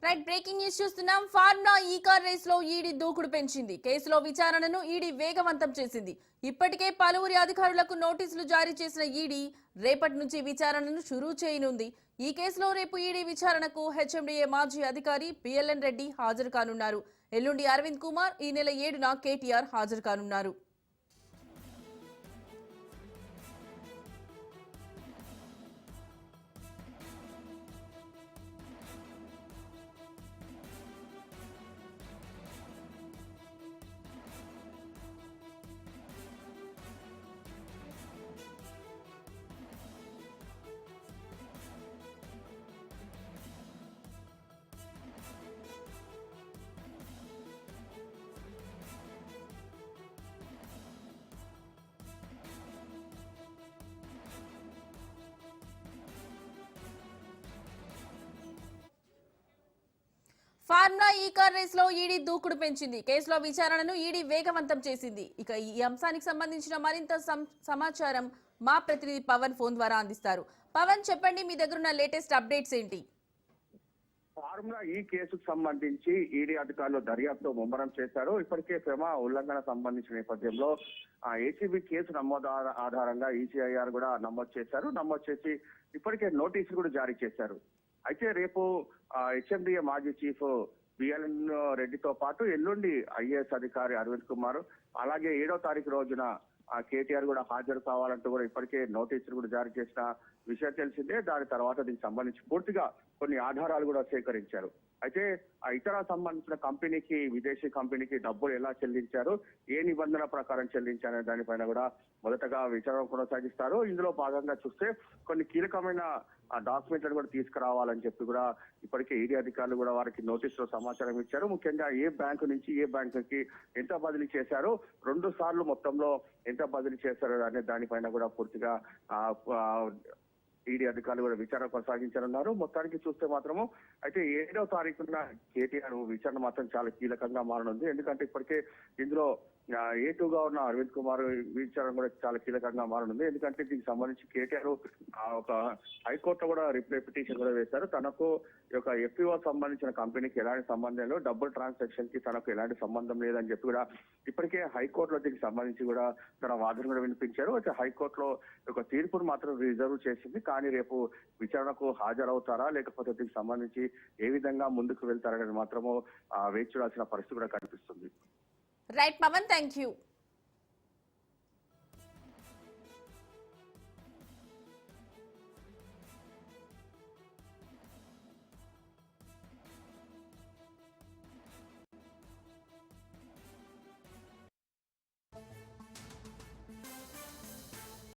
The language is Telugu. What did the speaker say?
రైట్ బ్రేకింగ్ న్యూస్ చూస్తున్నాం. ఫార్ములా ఈ కార్ రేస్ లో ఈడీ దూకుడు పెంచింది. కేసులో విచారణను ఈడీ వేగవంతం చేసింది. ఇప్పటికే పలువురి అధికారులకు నోటీసులు జారీ చేసిన ఈడీ రేపటి నుంచి విచారణను షురూ చేయనుంది. ఈ కేసులో రేపు ఈడీ విచారణకు హెచ్ఎండిఏ మాజీ అధికారి పిఎల్ఎన్ రెడ్డి హాజరు కానున్నారు. ఎల్లుండి అరవింద్ కుమార్, ఈ నెల 7న కేటీఆర్ హాజరు కానున్నారు. ఫార్ములా ఈ కార్ రేస్ లో ఈడీ దూకుడు పెంచింది. కేసులో విచారణను ఈడీ వేగవంతం చేసింది. ఇక ఈ అంశానికి సంబంధించిన మరింత సమాచారం మా ప్రతినిధి పవన్ ఫోన్ ద్వారా అందిస్తారు. పవన్, చెప్పండి, మీ దగ్గర ఉన్న లేటెస్ట్ అప్డేట్స్ ఏంటి? ఫార్ములా ఈ కేసుకు సంబంధించి ఈడీ అధికారులు దర్యాప్తు ముమ్మరం చేశారు. ఇప్పటికే ఫెమా ఉల్లంఘన సంబంధించిన నేపథ్యంలో ఏసీబీ కేసు నమోదు ఆధారంగా ఈసీఐఆర్ కూడా నమోదు చేశారు. నమోదు చేసి ఇప్పటికే నోటీసులు కూడా జారీ చేశారు. అయితే రేపు హెచ్ఎండిఏ మాజీ చీఫ్ బిఎల్ఎన్ రెడ్డితో పాటు ఎల్లుండి ఐఏఎస్ అధికారి అరవింద్ కుమార్, అలాగే 7వ తారీఖు రోజున కేటీఆర్ కూడా హాజరు కావాలంటూ కూడా ఇప్పటికే నోటీసులు కూడా జారీ చేసిన విషయం తెలిసిందే. దాని తర్వాత దీనికి సంబంధించి పూర్తిగా కొన్ని ఆధారాలు కూడా సేకరించారు. అయితే ఆ ఇతర సంబంధించిన కంపెనీకి, విదేశీ కంపెనీకి డబ్బులు ఎలా చెల్లించారు, ఏ నిబంధన ప్రకారం చెల్లించారనే దానిపైన కూడా మొదటగా విచారణ కొనసాగిస్తారు. ఇందులో భాగంగా చూస్తే కొన్ని కీలకమైన డాక్యుమెంట్లను కూడా తీసుకురావాలని చెప్పి కూడా ఇప్పటికే ఈడీ అధికారులు కూడా వారికి నోటీసులో సమాచారం ఇచ్చారు. ముఖ్యంగా ఏ బ్యాంకు నుంచి ఏ బ్యాంకుకి ఎంత బదిలీ చేశారు, 2 సార్లు మొత్తంలో ఎంత బదిలీ చేశారు అనే దానిపైన కూడా పూర్తిగా ఈడీ అధికారులు కూడా విచారణ కొనసాగించనున్నారు. మొత్తానికి చూస్తే మాత్రము అయితే 7వ తారీఖున కేటీఆర్ విచారణ మాత్రం చాలా కీలకంగా మారనుంది. ఎందుకంటే ఇప్పటికే ఇందులో A2గా ఉన్న అరవింద్ కుమార్ విచారణ కూడా చాలా కీలకంగా మారనుంది. ఎందుకంటే దీనికి సంబంధించి కేటీఆర్ ఒక హైకోర్టులో కూడా రిప్లై పిటిషన్ కూడా వేశారు. తనకు ఒక ఎఫ్పిఓ సంబంధించిన కంపెనీకి ఎలాంటి సంబంధం లేదు, డబ్బుల్ ట్రాన్సాక్షన్ కి తనకు ఎలాంటి సంబంధం లేదని చెప్పి కూడా ఇప్పటికే హైకోర్టులో దీనికి సంబంధించి కూడా తన వాదన కూడా వినిపించారు. అయితే హైకోర్టులో ఒక తీర్పును మాత్రం రిజర్వ్ చేసింది. కానీ రేపు విచారణకు హాజరవుతారా, లేకపోతే దీనికి సంబంధించి ఏ విధంగా ముందుకు వెళ్తారనేది మాత్రము వేచి చూడాల్సిన పరిస్థితి కూడా కనిపిస్తుంది. Right Pawan, thank you.